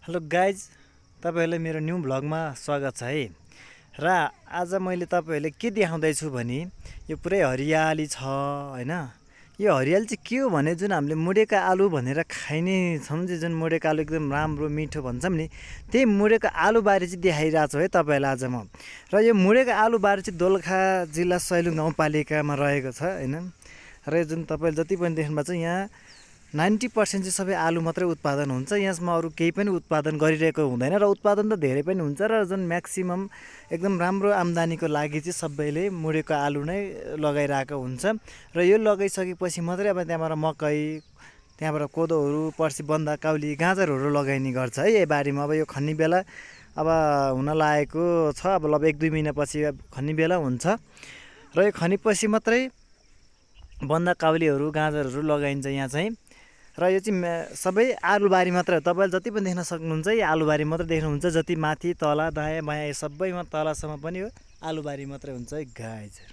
Hello guys, तपाईँहरूलाई मेरो new भ्लगमा स्वागत छ है। र आज मैले तपाईँहरूले के देखाउँदैछु भने यो पुरै हरियाली छ हैन। यो हरियाली चाहिँ के हो भने जुन हामीले मुडेका आलु भनेर खाइने छौँ, जुन मुडेका आलु एकदम राम्रो मिठो भन्छौँ नि, त्यही मुडेका आलुबारी चाहिँ देखाइरहेको छु है तपाईँहरूलाई आज म। र यो मुडेका आलुबारी चाहिँ दोलखा जिल्ला सैलुङ गाउँपालिकामा रहेको छ हैन। र यो जुन तपाईँले जति पनि देख्नुभएको छ, यहाँ 90% चाहिँ सबै आलु मात्रै उत्पादन हुन्छ। यसमा अरू केही पनि उत्पादन गरिरहेको हुँदैन र उत्पादन त धेरै पनि हुन्छ। र जुन म्याक्सिमम एकदम राम्रो आम्दानीको लागि चाहिँ सबैले मुडेको आलु नै लगाइरहेको हुन्छ। र यो लगाइसकेपछि मात्रै अब त्यहाँबाट मकै, त्यहाँबाट कोदोहरू, पर्सि बन्दा काउली, गाजरहरू लगाइने गर्छ है यो बारीमा। अब यो खन्ने बेला अब हुन लागेको छ, अब लगभग 1-2 महिनापछि खन्ने बेला हुन्छ। र यो खनेपछि मात्रै बन्दा काउलीहरू, गाजरहरू लगाइन्छ यहाँ चाहिँ। र यो चाहिँ सबै आलुबारी मात्रै हो। तपाईँले जति पनि देख्न सक्नुहुन्छ यो आलुबारी मात्रै देख्नुहुन्छ। जति माथि तल दायाँ बायाँ सबैमा तलसम्म पनि यो आलुबारी मात्रै हुन्छ है गाइजहरू।